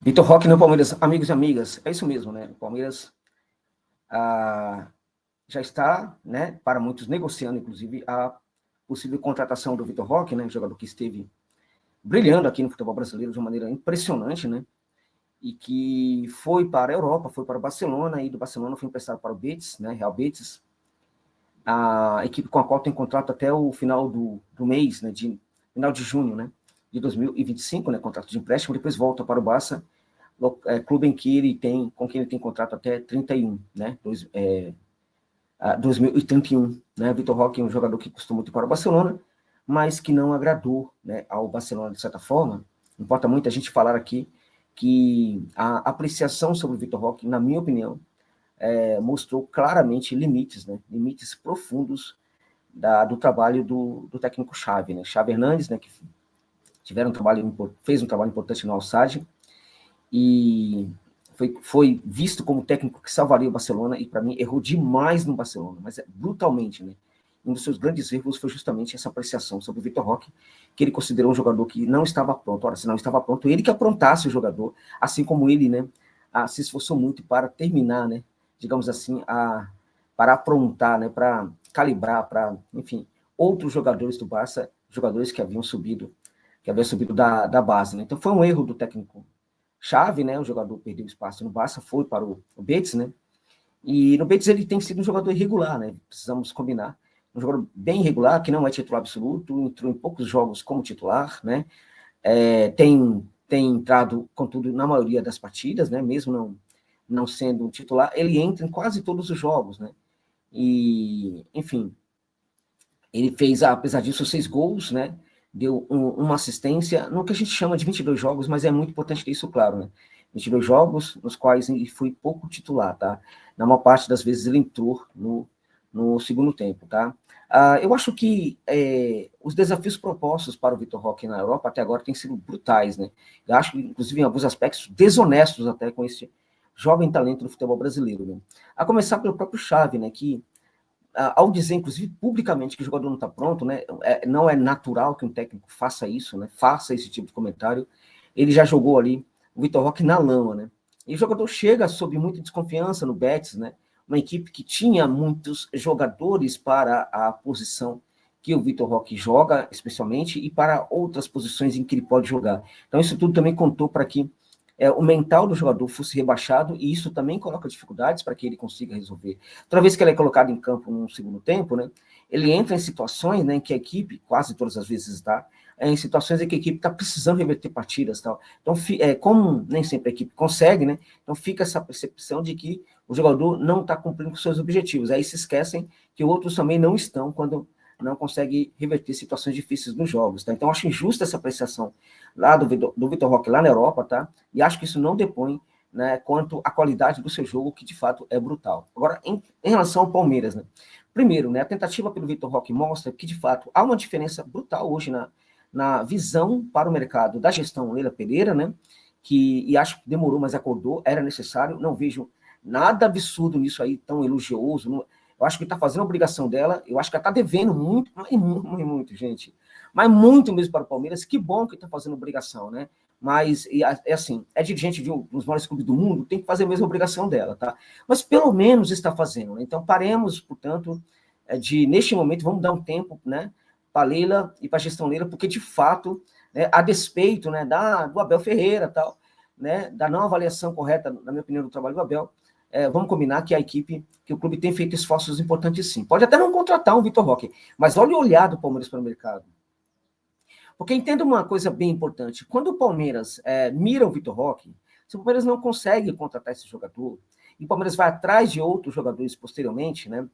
Vitor Roque no Palmeiras, amigos e amigas, é isso mesmo, né? O Palmeiras já está, né, para muitos, negociando, inclusive, a possível contratação do Vitor Roque, né, jogador que esteve brilhando aqui no futebol brasileiro de uma maneira impressionante, né, e que foi para a Europa, foi para o Barcelona, e do Barcelona foi emprestado para o Betis, né, Real Betis, a equipe com a qual tem contrato até o final do mês, né, final de junho, né, de 2025, né, contrato de empréstimo, depois volta para o Barça, clube em que ele tem, com quem ele tem contrato até 31, né, 2031, né, Vitor Roque é um jogador que custou muito para o Barcelona, mas que não agradou, né, ao Barcelona de certa forma. Importa muito a gente falar aqui que a apreciação sobre o Vitor Roque, na minha opinião, mostrou claramente limites, né, limites profundos do trabalho do técnico Xavi, né, Xavi Hernandes, né, que fez um trabalho importante no Al-Sadd, e foi visto como técnico que salvaria o Barcelona, e para mim errou demais no Barcelona, mas brutalmente, né? Um dos seus grandes erros foi justamente essa apreciação sobre o Vitor Roque, que ele considerou um jogador que não estava pronto. Ora, se não estava pronto, ele que aprontasse o jogador, assim como ele, né, se esforçou muito para terminar, né, digamos assim, para aprontar, né, para calibrar, para, enfim, outros jogadores do Barça, jogadores que haviam subido da base, né? Então foi um erro do técnico Xavi, né, o jogador perdeu espaço no Barça, foi para o Betis, né, e no Betis ele tem sido um jogador irregular, né, precisamos combinar, um jogador bem irregular, que não é titular absoluto, entrou em poucos jogos como titular, né, tem entrado, contudo, na maioria das partidas, né, mesmo não sendo titular, ele entra em quase todos os jogos, né, e, enfim, ele fez, apesar disso, 6 gols, né, deu uma assistência, no que a gente chama de 22 jogos, mas é muito importante ter isso claro, né? 22 jogos nos quais ele foi pouco titular, tá? Na maior parte das vezes ele entrou no segundo tempo, tá? Eu acho que os desafios propostos para o Vitor Roque na Europa até agora têm sido brutais, né? Eu acho, inclusive, em alguns aspectos desonestos até com esse jovem talento do futebol brasileiro, né? A começar pelo próprio Xavi, né? Que ao dizer, inclusive, publicamente que o jogador não está pronto, né, não é natural que um técnico faça isso, né, faça esse tipo de comentário, ele já jogou ali o Vitor Roque na lama, né, e o jogador chega sob muita desconfiança no Betis, né, uma equipe que tinha muitos jogadores para a posição que o Vitor Roque joga, especialmente, e para outras posições em que ele pode jogar. Então, isso tudo também contou para que o mental do jogador fosse rebaixado, e isso também coloca dificuldades para que ele consiga resolver. Toda vez que ele é colocado em campo no segundo tempo, né, ele entra em situações, né, em que a equipe, quase todas as vezes está, em situações em que a equipe está precisando reverter partidas. Tal. Então, como nem sempre a equipe consegue, né, então fica essa percepção de que o jogador não está cumprindo com seus objetivos. Aí se esquecem que outros também não estão quando não consegue reverter situações difíceis nos jogos. Tá? Então, acho injusta essa apreciação lá do Vitor Roque lá na Europa, tá? E acho que isso não depõe, né, quanto à qualidade do seu jogo, que de fato é brutal. Agora, em relação ao Palmeiras, né? Primeiro, né, a tentativa pelo Vitor Roque mostra que, de fato, há uma diferença brutal hoje na visão para o mercado da gestão Leila Pereira, né? E acho que demorou, mas acordou, era necessário. Não vejo nada absurdo nisso aí, tão elogioso. Eu acho que está fazendo a obrigação dela, eu acho que ela está devendo muito, muito, gente. Mas muito mesmo para o Palmeiras. Que bom que está fazendo obrigação, né? Mas, é assim, é dirigente de um dos maiores clubes do mundo, tem que fazer a mesma obrigação dela, tá? Mas pelo menos está fazendo, né? Então paremos, portanto, neste momento, vamos dar um tempo, né, para a Leila e para a gestão Leila, porque de fato, né, a despeito, né, do Abel Ferreira, tal, né, da não avaliação correta, na minha opinião, do trabalho do Abel, vamos combinar que que o clube tem feito esforços importantes sim. Pode até não contratar um Vitor Roque, mas olha o olhar do Palmeiras para o mercado. Porque entenda uma coisa bem importante, quando o Palmeiras mira o Vitor Roque, se o Palmeiras não consegue contratar esse jogador, e o Palmeiras vai atrás de outros jogadores posteriormente, né,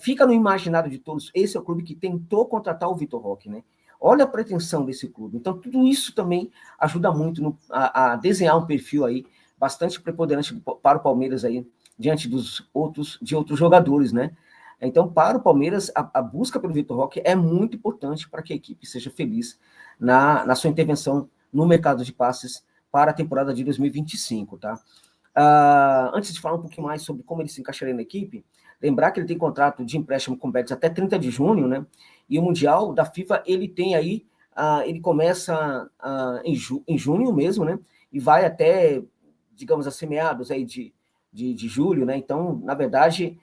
fica no imaginário de todos, esse é o clube que tentou contratar o Vitor Roque, né? Olha a pretensão desse clube. Então, tudo isso também ajuda muito a desenhar um perfil aí bastante preponderante para o Palmeiras aí, diante de outros jogadores, né? Então, para o Palmeiras, a busca pelo Vitor Roque é muito importante para que a equipe seja feliz na sua intervenção no mercado de passes para a temporada de 2025, tá? Antes de falar um pouquinho mais sobre como ele se encaixaria na equipe, lembrar que ele tem contrato de empréstimo com o Betis até 30 de junho, né? E o Mundial da FIFA, ele tem aí ele começa em junho mesmo, né? E vai até, digamos assim, meados aí de julho, né? Então, na verdade,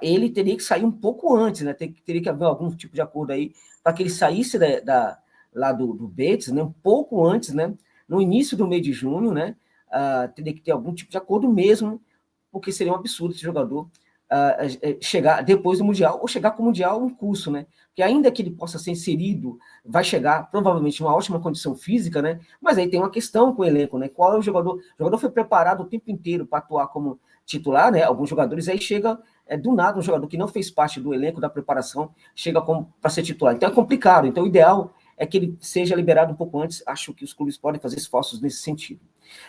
ele teria que sair um pouco antes, né? Teria que haver algum tipo de acordo aí para que ele saísse lá do Betis, né? Um pouco antes, né? No início do mês de junho, né? Teria que ter algum tipo de acordo mesmo, porque seria um absurdo esse jogador chegar depois do Mundial, ou chegar com o Mundial em curso, né? Que ainda que ele possa ser inserido, vai chegar provavelmente em uma ótima condição física, né? Mas aí tem uma questão com o elenco, né? Qual é o jogador? O jogador foi preparado o tempo inteiro para atuar como titular, né? Alguns jogadores aí chega do nada um jogador que não fez parte do elenco da preparação chega para ser titular. Então é complicado. Então o ideal é que ele seja liberado um pouco antes. Acho que os clubes podem fazer esforços nesse sentido.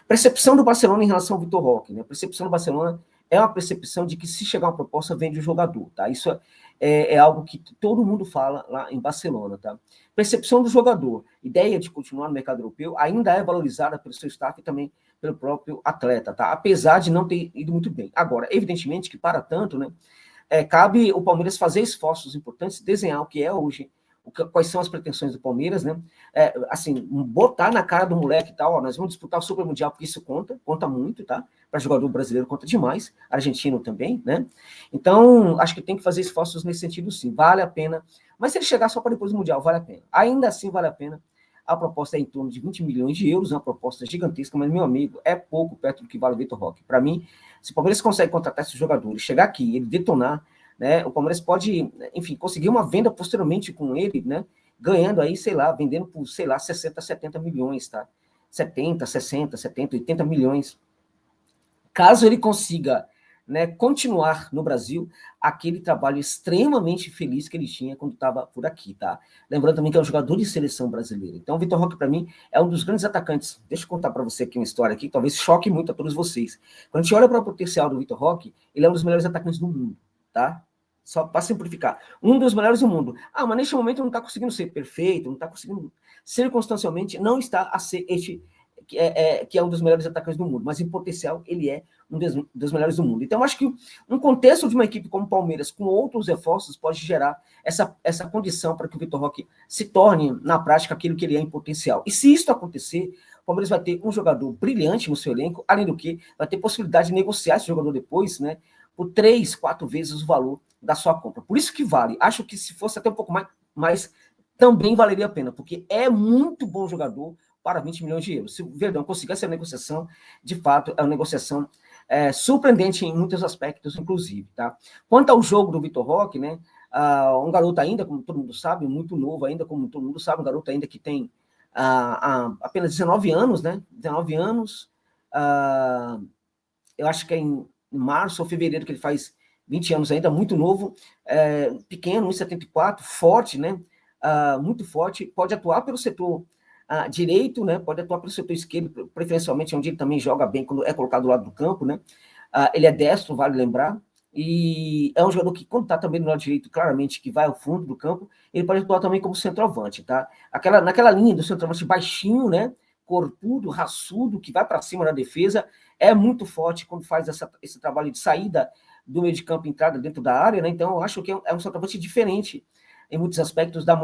Percepção do Barcelona em relação ao Vitor Roque, né? A percepção do Barcelona é uma percepção de que se chegar uma proposta, vende o jogador, tá? Isso é algo que todo mundo fala lá em Barcelona, tá? Percepção do jogador, ideia de continuar no mercado europeu, ainda é valorizada pelo seu staff e também pelo próprio atleta, tá? Apesar de não ter ido muito bem. Agora, evidentemente que para tanto, né, cabe o Palmeiras fazer esforços importantes, desenhar o que é hoje, quais são as pretensões do Palmeiras, né? Assim, botar na cara do moleque e tal, ó, nós vamos disputar o Super Mundial, porque isso conta muito, tá? Para jogador brasileiro conta demais, argentino também, né? Então, acho que tem que fazer esforços nesse sentido, sim, vale a pena. Mas se ele chegar só para depois do Mundial, vale a pena. Ainda assim, vale a pena. A proposta é em torno de 20 milhões de euros, uma proposta gigantesca, mas, meu amigo, é pouco perto do que vale o Vitor Roque. Para mim, se o Palmeiras consegue contratar esse jogador, chegar aqui, ele detonar, né, o Palmeiras pode, enfim, conseguir uma venda posteriormente com ele, né, ganhando aí, sei lá, vendendo por, sei lá, 60, 70 milhões, tá? 70, 60, 70, 80 milhões. Caso ele consiga, né, continuar no Brasil aquele trabalho extremamente feliz que ele tinha quando estava por aqui, tá? Lembrando também que é um jogador de seleção brasileira. Então, o Vitor Roque, para mim, é um dos grandes atacantes. Deixa eu contar para você aqui uma história aqui, que talvez choque muito a todos vocês. Quando a gente olha para o potencial do Vitor Roque, ele é um dos melhores atacantes do mundo, tá? Só para simplificar. Um dos melhores do mundo. Mas neste momento não está conseguindo ser perfeito, não está conseguindo, circunstancialmente, não está a ser que é um dos melhores atacantes do mundo, mas em potencial ele é um dos melhores do mundo. Então, acho que um contexto de uma equipe como o Palmeiras, com outros reforços, pode gerar essa condição para que o Vitor Roque se torne, na prática, aquilo que ele é em potencial. E se isso acontecer, o Palmeiras vai ter um jogador brilhante no seu elenco, além do que vai ter possibilidade de negociar esse jogador depois, né, por 3, 4 vezes o valor da sua compra. Por isso que vale. Acho que se fosse até um pouco mais também valeria a pena, porque é muito bom jogador para 20 milhões de euros. Se o Verdão conseguir essa negociação, de fato, é uma negociação surpreendente em muitos aspectos, inclusive. Tá? Quanto ao jogo do Vitor Roque, né, um garoto ainda, como todo mundo sabe, muito novo ainda, como todo mundo sabe, um garoto ainda que tem apenas 19 anos, né? 19 anos, eu acho que é em março ou fevereiro que ele faz 20 anos ainda, muito novo, pequeno, 1,74, forte, né? Muito forte, pode atuar pelo setor direito, né? Pode atuar pelo setor esquerdo, preferencialmente onde ele também joga bem quando é colocado do lado do campo, né? Ele é destro, vale lembrar, e é um jogador que, quando está também no lado direito, claramente que vai ao fundo do campo, ele pode atuar também como centroavante, tá? Naquela linha do centroavante baixinho, né? Corpudo, raçudo, que vai para cima na defesa, é muito forte quando faz esse trabalho de saída do meio de campo, entrada dentro da área, né? Então, eu acho que é um centroavante diferente em muitos aspectos da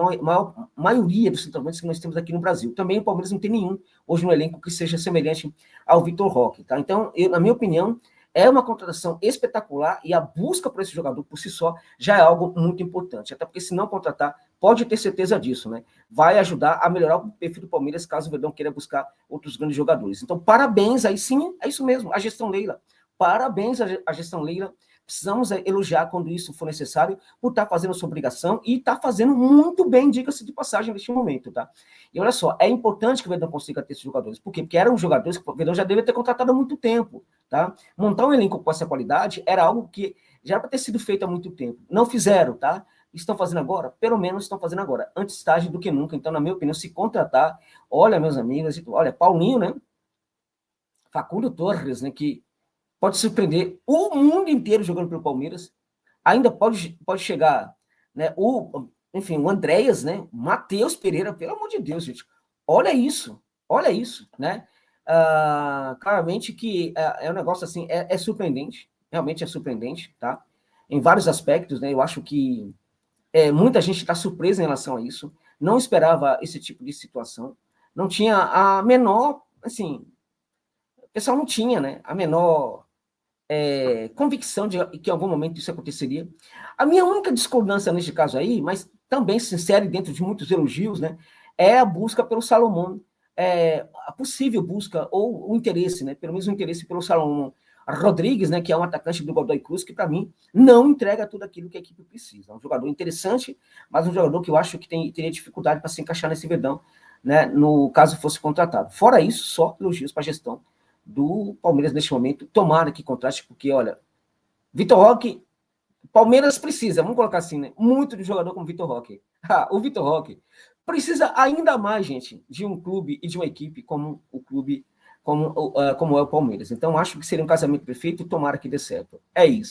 maioria dos centroavantes que nós temos aqui no Brasil. Também o Palmeiras não tem nenhum hoje no elenco que seja semelhante ao Vitor Roque, tá? Então, na minha opinião, é uma contratação espetacular e a busca por esse jogador por si só já é algo muito importante. Até porque, se não contratar, pode ter certeza disso, né? Vai ajudar a melhorar o perfil do Palmeiras caso o Verdão queira buscar outros grandes jogadores. Então, parabéns, aí sim, é isso mesmo, a gestão Leila. Parabéns à gestão Leila. Precisamos elogiar quando isso for necessário, por estar fazendo sua obrigação e estar fazendo muito bem, diga-se de passagem, neste momento, tá? E olha só, é importante que o Verdão consiga ter esses jogadores. Por quê? Porque eram jogadores que o Verdão já deveria ter contratado há muito tempo, tá? Montar um elenco com essa qualidade era algo que já era para ter sido feito há muito tempo. Não fizeram, tá? Estão fazendo agora? Pelo menos estão fazendo agora. Antes tarde do que nunca. Então, na minha opinião, se contratar, olha, meus amigos, olha, Paulinho, né? Facundo Torres, né? Que pode surpreender o mundo inteiro jogando pelo Palmeiras. Ainda pode chegar, né? Enfim, o Andréas, né? Matheus Pereira, pelo amor de Deus, gente. Olha isso, né? Claramente que é um negócio assim, é surpreendente, realmente é surpreendente, tá? Em vários aspectos, né? Eu acho que muita gente está surpresa em relação a isso. não esperava esse tipo de situação, não tinha a menor, assim, o pessoal não tinha, né, a menor convicção de que em algum momento isso aconteceria. A minha única discordância neste caso aí, mas também se insere dentro de muitos elogios, né, é a busca pelo Salomão, a possível busca, ou o interesse, né, pelo menos o interesse pelo Salomão Rodrigues, né, que é um atacante do Godoy Cruz, que para mim não entrega tudo aquilo que a equipe precisa. É um jogador interessante, mas um jogador que eu acho que teria dificuldade para se encaixar nesse Verdão, né, no caso fosse contratado. Fora isso, só elogios para a gestão do Palmeiras neste momento. Tomara que contraste, porque, olha, Vitor Roque, Palmeiras precisa, vamos colocar assim, né, muito de jogador como Vitor Roque. O Vitor Roque precisa ainda mais, gente, de um clube e de uma equipe como o clube, como é o Palmeiras. Então, acho que seria um casamento perfeito e tomara que dê certo. É isso.